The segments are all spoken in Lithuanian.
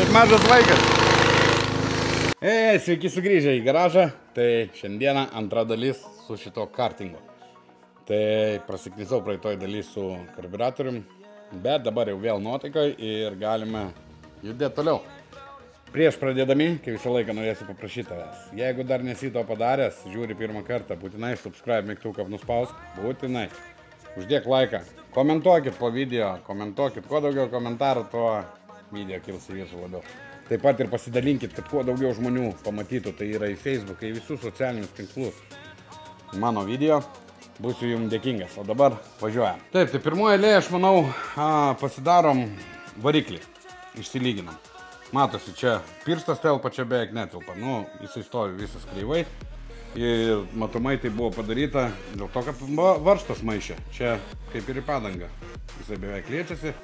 kaip mažas vaikas. Sveiki sugrįžę į garažą. Tai šiandieną antra dalis su šito kartingo. Tai prasiknisau praeitoj daly su karburatorium, bet dabar jau vėl nuotaikoj ir galime judėti toliau. Prieš pradėdami, kai visą laiką norėsiu paprašyti tavęs, jeigu dar nesi to padaręs, žiūri pirmą kartą, būtinai subscribe mygtuką nuspausk, būtinai. Uždėk laiką, komentuokit po video, komentuokit, kuo daugiau komentarų, tuo video kils į viršų labiau. Taip pat ir pasidalinkit, kad kuo daugiau žmonių pamatytų, tai yra į Facebook, į visus socialinius tinklus mano video, būsiu jums dėkingas. O dabar važiuojam. Taip, tai pirmoje eilėje, aš manau, pasidarom variklį, išsilyginam. Matosi, čia pirštas telpa, čia beveik netelpa. Nu, jisai stovi visas kreivai. Ir matomai tai buvo padaryta dėl to, kad varžtas maišė. Čia kaip ir į padangą. Jisai beveik liečiasi.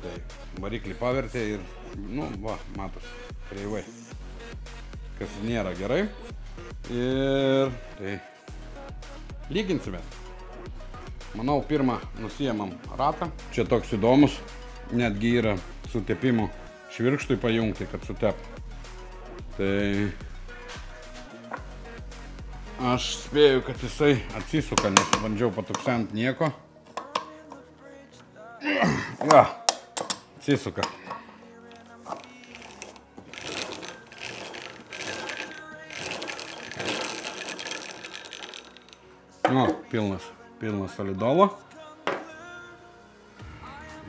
Tai variklį pavertė ir, nu, va, matosi, kreivai. Kas nėra gerai. Ir tai lyginsime. Manau, pirmą nusiėmam ratą. Čia toks įdomus. Netgi yra su tepimu švirkštui pajungti, kad sutep. Tai aš spėju, kad jisai atsisuka, nes bandžiau patuksent nieko. Va, atsisuka. Nu, pilnas solidolo.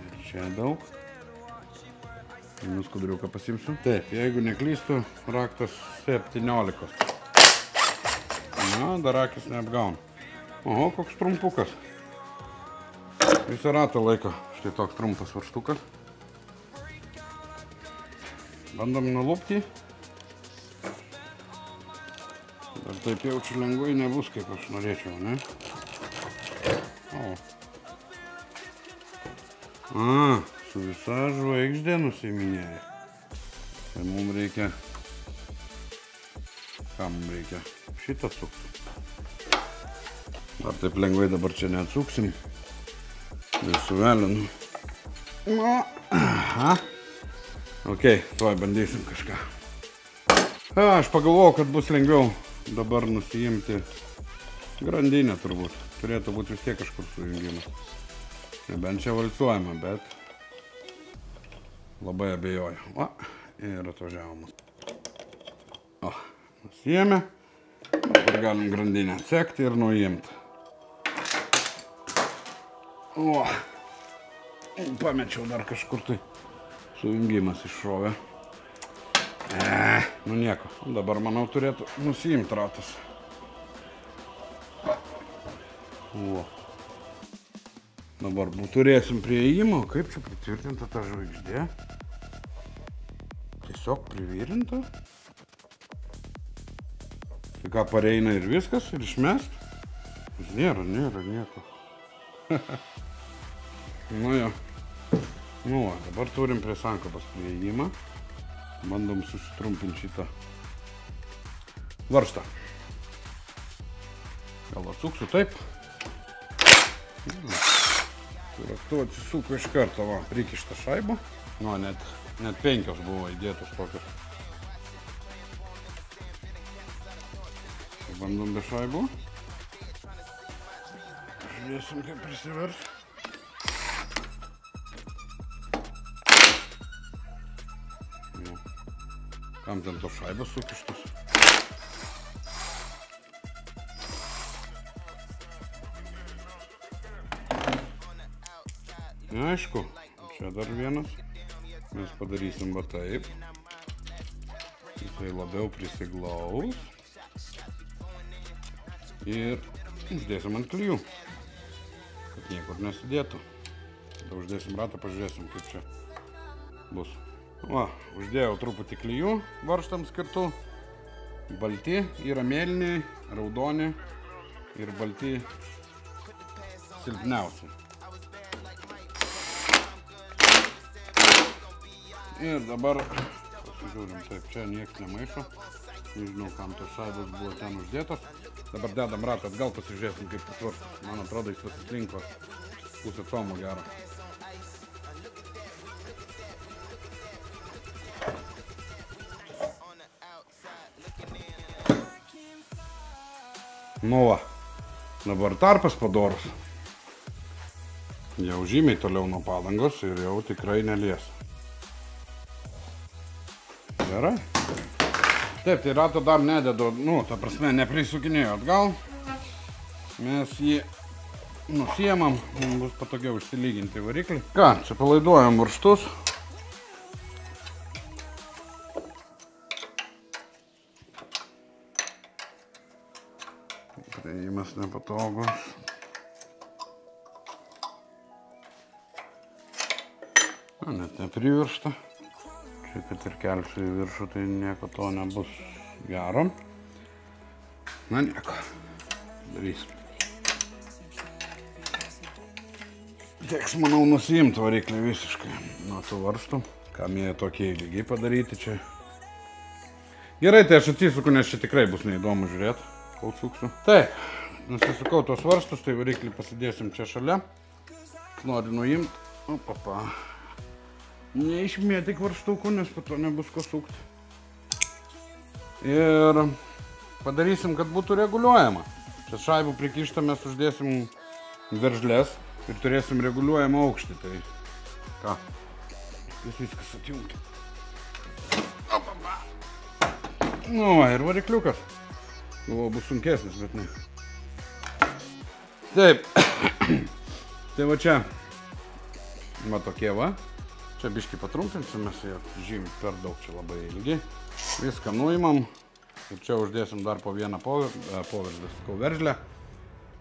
Ir čia daug. Nuskudriuką pasimsiu. Taip, jeigu neklystu, raktas 17. Na, dar akis neapgauna. Oho, koks trumpukas. Visą ratą laiko. Štai toks trumpas varžtukas. Bandom nulupti. Dar taip jaučiu lengvai nebus, kaip aš norėčiau, ne? O. Su visa žvaigždė nusiminėja. Tai mums reikia... Ką mums reikia? Šitą atsukti. Dar taip lengvai dabar čia neatsuksim. Visų velinu. Aha. Ok, tuoj bandysim kažką. Aš pagalvojau, kad bus lengviau dabar nusiimti grandinę turbūt. Turėtų būti vis tiek kažkur sujungimas. Nebent čia valcuojama, bet... Labai abejoju. O, ir atvažiavom. O, nusiėmė. Ir galim grandinę atsekti ir nuimti. O, pamečiau dar kažkur tai sujungimas iššovė. Nu nieko. Dabar, manau, turėtų nusiimti ratas. O. Dabar turėsim prieėjimą. Kaip čia pritvirtinta ta žvaigždė? Tiesiog privirinta. Tai ką, pareina ir viskas, ir išmest? Nėra nieko. Nu jo. Nu va, dabar turim prie sankabos prieėjimą. Bandom susitrumpinti šitą varžtą. Gal atsuksiu taip. Tu atsisuko iš karto, va, prikištą šaibą. Nu, net 5 buvo įdėtos tokios. Bandom be šaibų. Žiūrėsim, kaip prisivers. Kam ten tos šaibos sukištos? Aišku, čia dar vienas. Mes padarysim va taip. Jisai labiau prisiglaus. Ir uždėsim ant klijų, kad niekur nesidėtų. Tada uždėsim ratą, pažiūrėsim, kaip čia bus. Va, uždėjau truputį klijų varžtams skirtų. Balti yra mėlyni, raudoni ir balti silpniausi. Ir dabar pasižiūrim, taip, čia nieks nemaišo. Nežinau, kam tos šaibos buvo ten uždėtos. Dabar dedam ratą atgal, pasižiūrėsim, kaip tas varžtas. Man atrodo, jis pasislinko pusę como gero. Nu va, dabar tarpas padorus. Jau žymiai toliau nuo padangos ir jau tikrai nelies. Gerai. Taip, tai rato dar nededu, ta prasme, neprisukinėjau atgal. Mes jį nusiemam, mums bus patogiau išsilyginti variklį. Ką, čia palaiduojam varžtus. Priėjimas nepatogus. Net nepriviršta. Čia, kad ir kelsiu į viršų, tai nieko to nebus gero. Na, nieko. Darysim. Teks, manau, nusiimti variklį visiškai nuo tų varžtų. Kam jie tokie lygiai padaryti čia. Gerai, tai aš atsisuku, nes čia tikrai bus neįdomu žiūrėti, kol suksiu. Taip, nusisukau tos varžtus, tai variklį pasidėsim čia šalia. Noriu nuimti. Opapa. Neišmėtik varžtukų, nes po to nebus ko sukti. Ir padarysim, kad būtų reguliuojama. Čia šaibų prikištą mes uždėsim veržlės ir turėsim reguliuojamą aukštį. Tai ką? Viskas atjungti. Nu, ir varikliukas. Galvoju, bus sunkesnis, bet ne. Taip. Tai va čia. Va tokie va. Čia biškį patrumpinsim, mes jau žymiai per daug čia labai ilgi. Viską nuimam ir čia uždėsim dar po vieną veržlę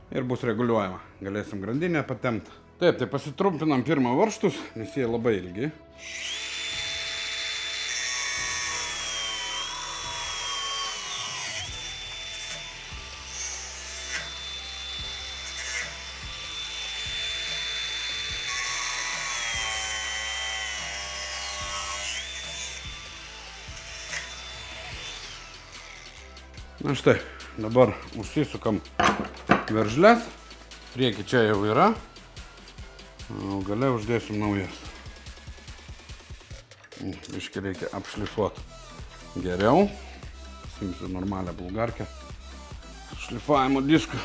ir bus reguliuojama. Galėsim grandinę patempti. Taip, tai pasitrumpinam pirmą varžtus, nes jie labai ilgi. Na štai, dabar užsisukam veržlės, prieki čia jau yra, o gale uždėsim naujas. Biškį reikia apšlifuoti geriau, pasimsiu normalią bulgarkę, šlifavimo diską.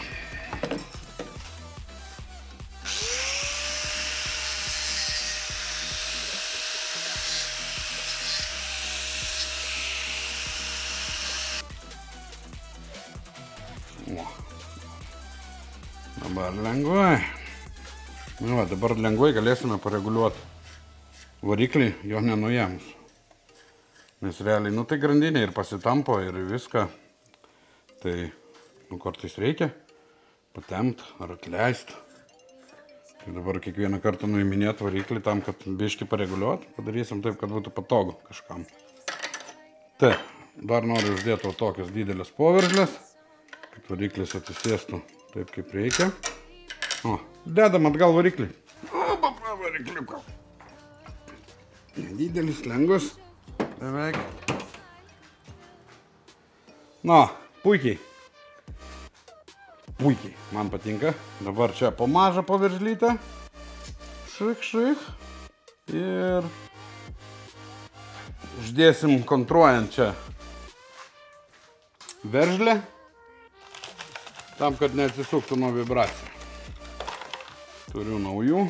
Dabar lengvai. Nu, va, dabar lengvai galėsime pareguliuoti variklį, jo nenuėmus. Nes realiai, tai grandinė ir pasitampo ir viską. Tai, kartais reikia patempt ar atleist. Tai dabar kiekvieną kartą nuiminėti variklį tam, kad biškį pareguliuoti. Padarysim taip, kad būtų patogu kažkam. Tai, dar noriu uždėti tokias didelės poveržlės, kad variklis atsisėstų taip, kaip reikia. O, dedam atgal variklį. O, varikliuką. Nedidelis, lengvas. Beveik. Na, puikiai. Puikiai, man patinka. Dabar čia po mažą poveržlytę. Šik. Ir uždėsim kontruojant čia veržlę. Tam, kad neatsisuktų nuo vibracijų. Turiu naujų.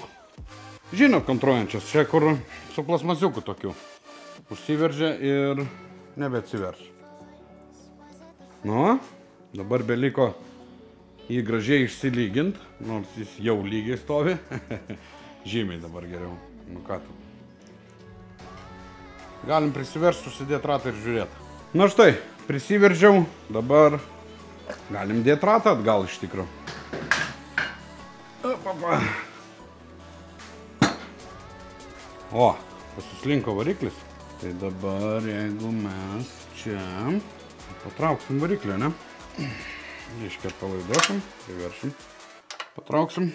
Žinot, kontruojančias, čia kur su plasmasiuku tokiu. Užsiveržia ir nebeatsiveržia. Nu, dabar beliko jį gražiai išsilygint, nors jis jau lygiai stovi. Žymiai dabar geriau. Nu ką tu. Galim prisiversti, susidėti ratą ir žiūrėti. Na štai, prisiveržiau, dabar galim dėti ratą atgal iš tikrųjų. O, pasislinko variklis. Tai dabar, jeigu mes čia patrauksim variklį, ne? Iškart palaiduosim, priveršim, patrauksim.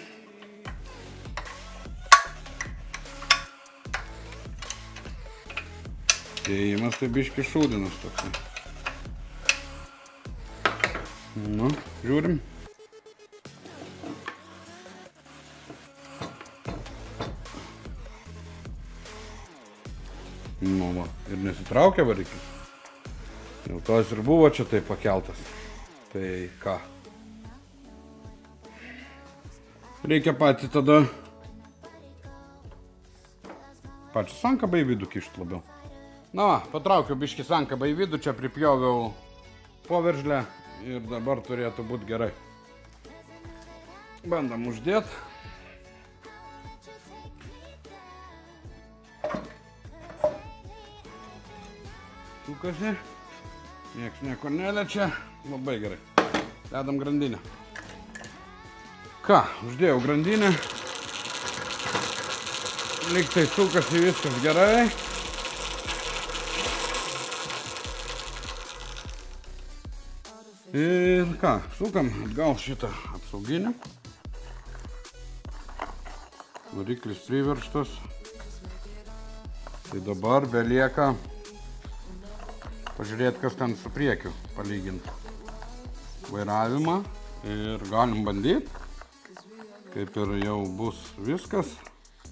Ėjimas tai biški šūdinas toksai. Nu, žiūrim. Nu, va, ir nesitraukia variklis. Jau tos ir buvo čia taip pakeltas. Tai ką? Reikia patį tada pačią sankabą į vidų kišti labiau. Na va, patraukiau biškį sankabą į vidų, čia pripjoviau poveržlę ir dabar turėtų būti gerai. Bandam uždėt. Sukasi. Nieks nieko neliečia. Labai gerai. Dedam grandinę. Ką, uždėjau grandinę. Liktai sukasi viskas gerai. Ir ką, sukam atgal šitą apsauginį. Variklis priverštas. Tai dabar belieka pažiūrėti, kas ten su priekiu palyginti. Vairavimą ir galim bandyti. Kaip ir jau bus viskas.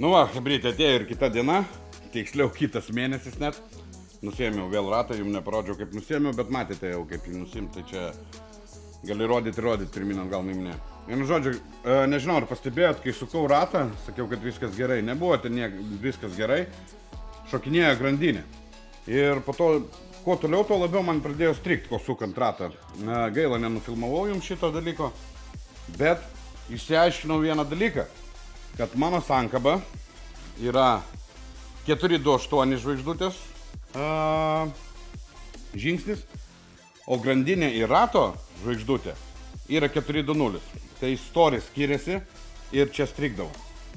Nu va, hebrytė, atėjo ir kita diena, tiksliau kitas mėnesis net. Nusėmiau vėl ratą, jums neparodžiau kaip nusėmiau, bet matėte jau kaip jį nusimti, tai čia gali rodyti, pirmin atgal nuiminė. Vienu žodžiu, nežinau, ar pastebėjot, kai sukau ratą, sakiau, kad viskas gerai. Nebuvo ten viskas gerai, šokinėjo grandinė. Ir po to, kuo toliau, tuo labiau man pradėjo strikti, ko sukant ratą. Gaila, nenufilmavau jums šito dalyko, bet išsiaiškinau vieną dalyką, kad mano sankaba yra 428 žvaigždutės žingsnis, o grandinė į rato žvaigždutė yra 420. Tai storis skiriasi ir čia strikdavo.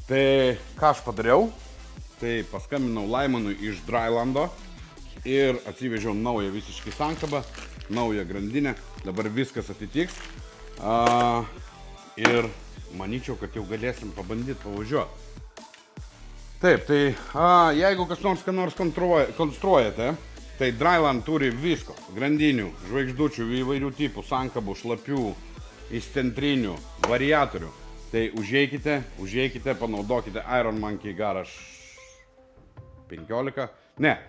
Tai ką aš padariau, tai paskambinau Laimonui iš Drylando ir atsivežiau naują visiškai sankabą, naują grandinę, dabar viskas atitiks. Ir manyčiau, kad jau galėsim pabandyti pavažiuoti. Taip, tai jeigu kas nors ką nors konstruojate, tai Dryland turi visko. Grandinių, žvaigždučių, įvairių tipų, sankabų, šlapių, įstentrinių, variatorių. Tai užeikite, panaudokite Iron Monkey Garage 15. Ne,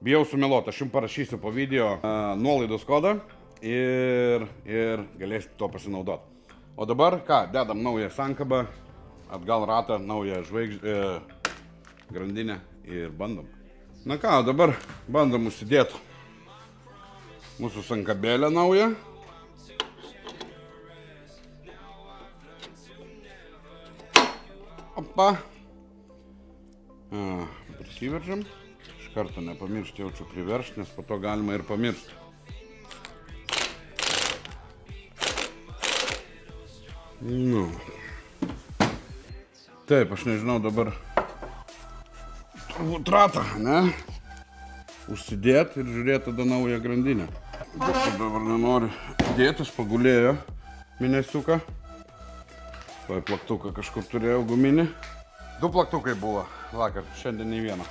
bijau sumeluoti, aš jums parašysiu po video nuolaidos kodą ir galėsite to pasinaudoti. O dabar ką, dedam naują sankabą, atgal ratą, naują grandinę ir bandom. Na ką, dabar bandom užsidėti mūsų sankabėlę naują. Opa. Prisiveržiam. Iš karto nepamiršti, jaučiu priveršti, nes po to galima ir pamiršti. Nu. Taip, aš nežinau dabar turbūt ratą, ne? Užsidėti ir žiūrėti tada naują grandinę. Dabar nenori dėtis, pagulėjo mėnesiuką. Tai plaktuką kažkur turėjau guminį. 2 plaktukai buvo vakar, šiandien nei vieną.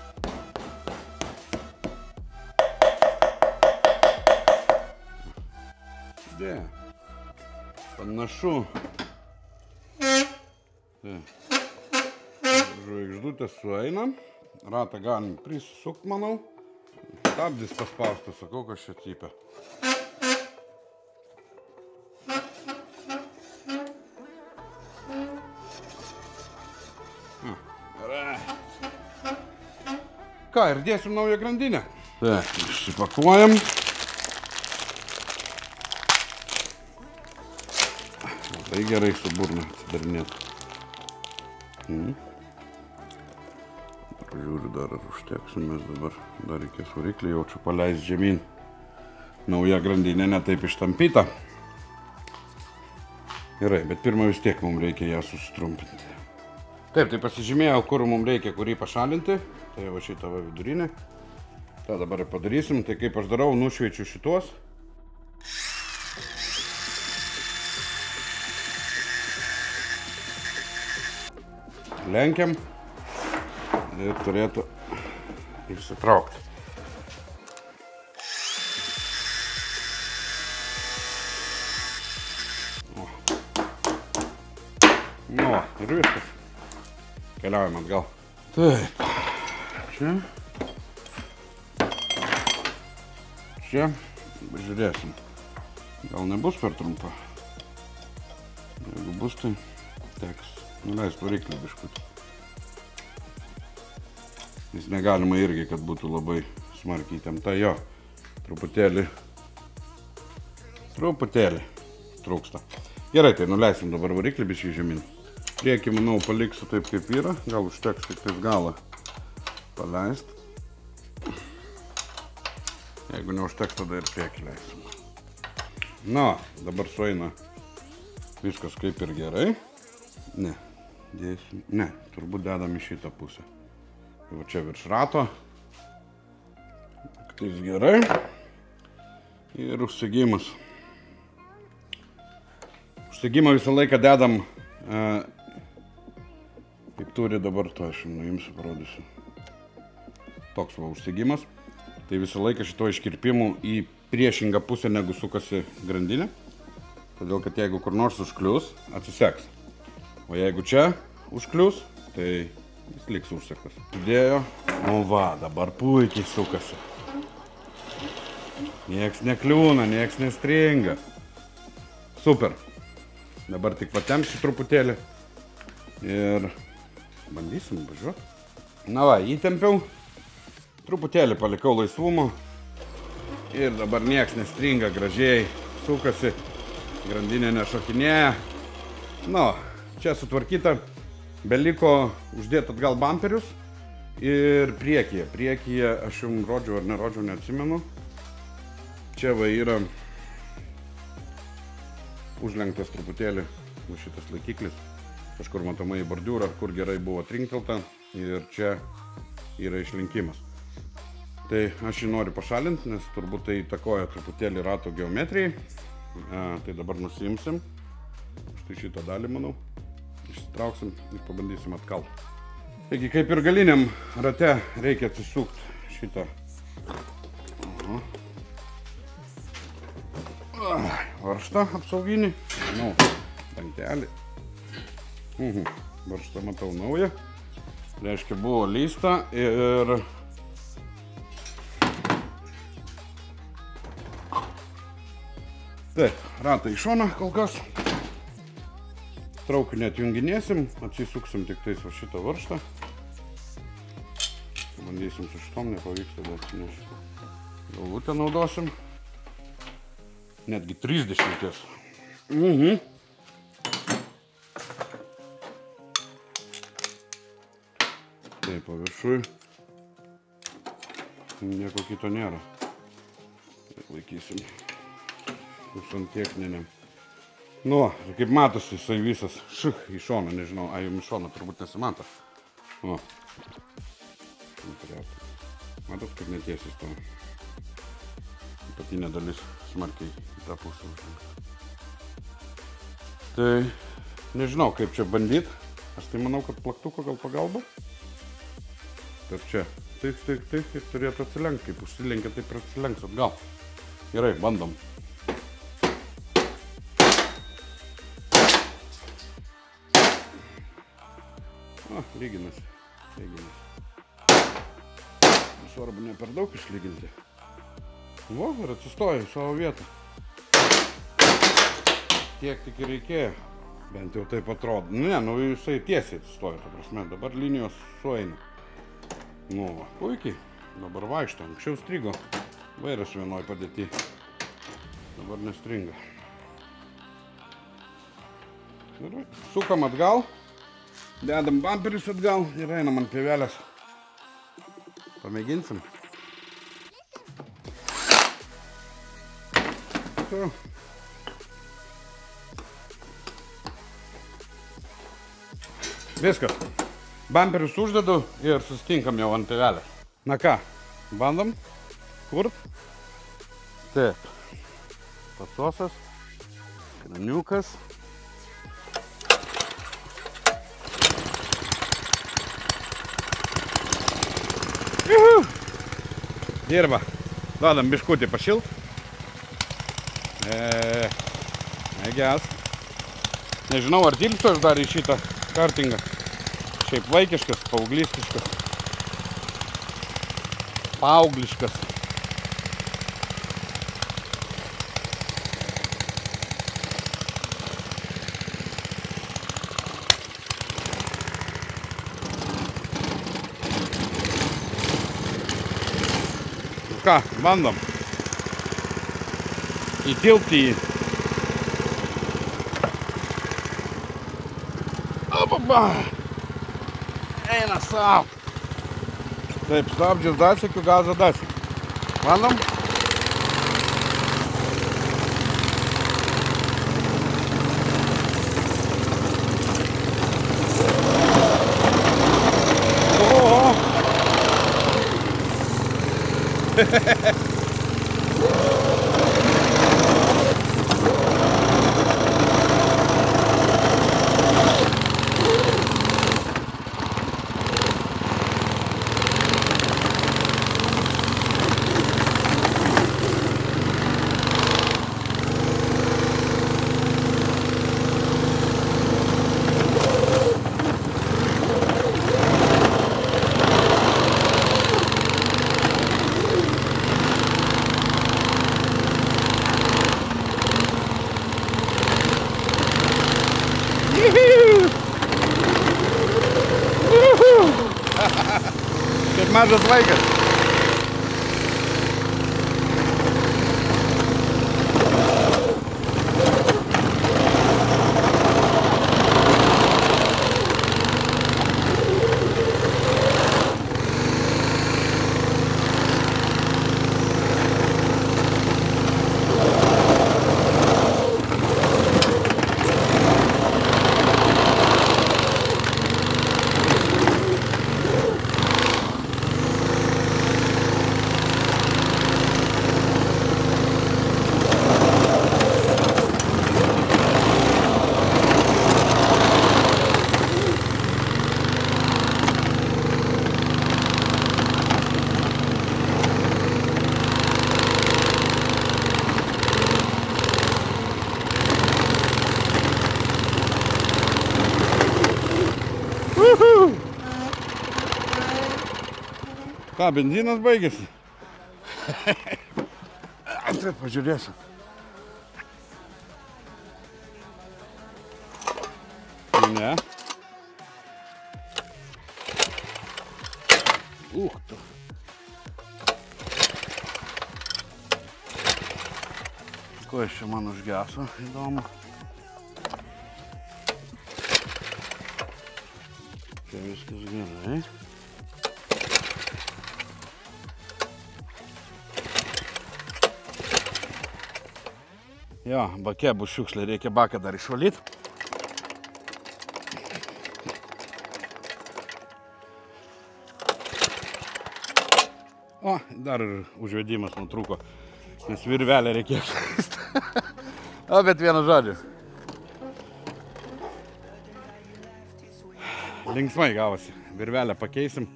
Dė. Panašu. Žvaigždutė sueina, ratą galim prisisukti, manau. Stabdis paspaustas, sakau, kas čia cypia. Ką, ir dėsim naują grandinę. Taip, išsipakuojam. Tai gerai su burna atsidarinėti. Pažiūriu dar, ar užteksim, mes dabar dar reikės variklį, jaučiu paleist žemyn. Nauja grandinė netaip ištampyta. Gerai, bet pirmą vis tiek mums reikia ją susitrumpinti. Taip, tai pasižymėjau, kur mums reikia, kurį pašalinti. Tai va šitą va vidurinę. tą dabar ir padarysim. Tai kaip aš darau, nušveičiu šitos. Lenkiam ir turėtų išsitraukti. Nu, ir viskas. Keliaujam atgal. Taip. Čia. Čia. Žiūrėsim. Gal nebus per trumpa. Jeigu bus, tai teks Nuleist variklį biškutį. Jis negalima irgi, kad būtų labai smarkiai įtempta. Jo, truputėlį trūksta. Gerai, tai nuleisim dabar variklį biškį žemyn. Priekį, manau, paliksiu taip, kaip yra. Gal užteks tik taip galą paleist. Jeigu neužteks, tada ir priekį leisim. Na, dabar sueina viskas kaip ir gerai. Ne, turbūt dedam į šitą pusę. Va čia virš rato. Tais gerai. Ir užsegimas. Užsegimą visą laiką dedam, kaip turi dabar, to aš jums nuimsiu, parodysiu. Toks va užsegimas. Tai visą laiką šito iškirpimų į priešingą pusę, negu sukasi grandinė. Todėl, kad jeigu kur nors užklius, atsiseks. O jeigu čia užklius, tai jis liks užsektas. Įdėjo. O va, dabar puikiai sukasi. Nieks nekliūna, nieks nestringa. Super. Dabar tik patempsiu truputėlį. Ir bandysim važiuoti. Na va, įtempiau. Truputėlį palikau laisvumo. Ir dabar nieks nestringa, gražiai sukasi. Grandinė nešokinėja. Nu, čia sutvarkyta. Beliko uždėti atgal bamperius. Ir priekyje. Priekyje aš jums rodžiau ar nerodžiau, neatsimenu. Čia va yra užlenktas truputėlį šitas laikiklis. Kažkur matomai į bordiūrą, kur gerai buvo trinktelta. Ir čia yra išlinkimas. Tai aš jį noriu pašalinti, nes turbūt tai įtakoja truputėlį rato geometrijai. Tai dabar nusiimsim. Štai šitą dalį, manau. Išsitrauksim ir pabandysim atkalti. Taigi, kaip ir galiniam rate reikia atsisukti šitą varžtą apsauginį. Manau, dangtelį. Varžtą matau naują. Reiškia, buvo lysta ir taip, ratą į šoną kol kas. Traukinį atjunginėsim, atsisuksim tik tais va šitą varžtą. Bandysim su šitom, nepavyks, tada atsinešti. Galvutę naudosim. Netgi 30. Taip, o viršui nieko kito nėra. Laikysim santechninėm. Nu, kaip matosi, jisai visas į šoną, nežinau, jums į šoną turbūt nesimato. O. Matot, kaip netiesiai to. Apatinė dalis smarkiai į tą pusę. Tai nežinau, kaip čia bandyti. Aš tai manau, kad plaktuko gal pagalba. Per čia. Taip, ir turėtų atsilenkti. Kaip užsilenkia, taip ir atsilenks atgal. Gerai, bandom. Lyginasi. Svarbu ne per daug išlyginti. Va, ir atsistoja į savo vietą. Tiek tik ir reikėjo. Bent jau taip atrodo. Ne, nu jisai tiesiai atsistoja, ta prasme. Dabar linijos sueina. Nu, va, puikiai. Dabar vaikšto. Anksčiau strigo. Vairas vienoj padėti. Dabar nestringa. Gerai. Sukam atgal. Dedam bamperius atgal ir einam ant pievelės. Pamėginsim. Viskas. Bamperius uždedu ir susitinkam jau ant pievelės. Na ką, bandom? Kurt? Taip. Pasosas. Kraniukas. Dirba. Duodam biškutį pašilt. Geras. Nežinau, ar tilpsiu aš dar į šitą kartingą. Šiaip vaikiškas, paauglistiškas. Paaugliškas. ką, bandom. Įtilpti jį. Opapa. Eina savo. Taip, stabdžius dasekiu, gazą dasekiu. Bandom. Kaip mažas vaikas. Ką, benzinas baigėsi? Taip, pažiūrėsiu. Ne. Tu. Ko aš čia man užgeso, įdomu. Čia viskas gerai. Jo, bake bus šiukšlė, reikia baką dar išvalyti. O, dar ir užvedimas nutrūko, nes virvelę reikėjo šleisti. O, bet vienu žodžiu. Linksmai gavosi. Virvelę pakeisim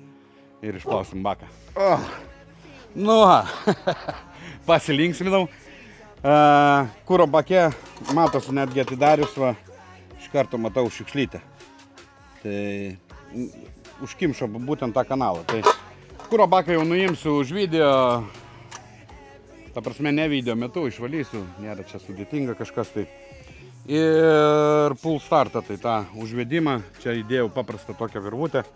ir išplausim baką. O, nu, pasilinksminau. Kuro bake, matosi netgi atidarius, va, iš karto matau šiukšlytę. Tai užkimšo būtent tą kanalą. Tai kuro baką jau nuimsiu už video, ta prasme ne video metu, išvalysiu, nėra čia sudėtinga kažkas tai. Ir pull startą, tai tą užvedimą, čia įdėjau paprastą tokią virvutę,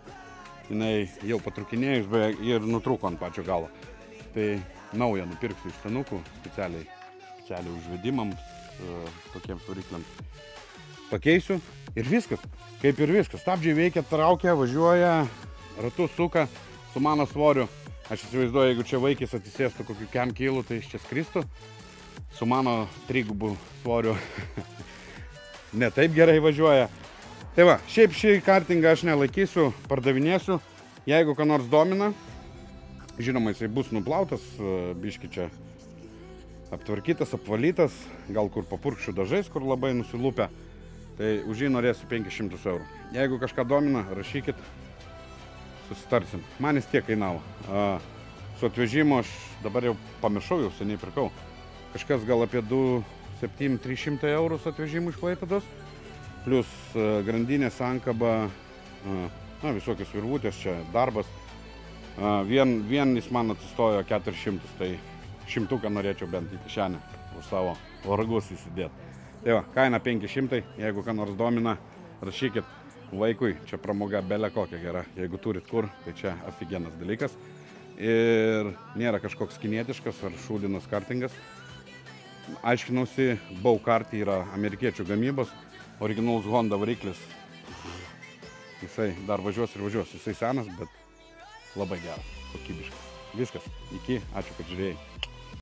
jinai jau patrukinėjus ir nutrūko ant pačio galo. Tai naują nupirksiu iš senukų, specialiai užvedimams, tokiems varikliams. Pakeisiu ir viskas, kaip ir viskas. Stabdžiai veikia, traukia, važiuoja, ratus suka su mano svoriu. Aš įsivaizduoju, jeigu čia vaikis atsisėstų kokiu 100 kilų, tai iš čia skristų. Su mano 3 svoriu ne taip gerai važiuoja. Tai va, šiaip šį kartingą aš nelaikysiu, pardavinėsiu. Jeigu ką nors domina, žinoma, jisai bus nuplautas, biški čia aptvarkytas, apvalytas, gal kur papurkščių dažais, kur labai nusilūpę, tai už jį norėsiu 500 eurų. Jeigu kažką domina, rašykit, susitarsim. Man jis tiek kainavo. Su atvežimu aš dabar jau pamiršau, jau seniai pirkau. Kažkas gal apie 2,700–300 eurų su atvežimu iš Klaipėdos, plus grandinė, sankaba, visokios virvutės, čia darbas. Vien jis man atsistojo 400, tai 100 norėčiau bent į kišenę už savo vargus įsidėti. Tai va, kaina 500, jeigu ką nors domina, rašykit vaikui, čia pramoga belė kokia gera. Jeigu turit kur, tai čia aфиgenas dalykas. ir nėra kažkoks kinietiškas ar šūdinas kartingas. Aiškinausi, Bowkart yra amerikiečių gamybos, originalus Honda variklis. Jisai dar važiuos ir važiuos. Jisai senas, bet labai geras, kokybiškas. Viskas. Iki. Ačiū, kad žiūrėjai.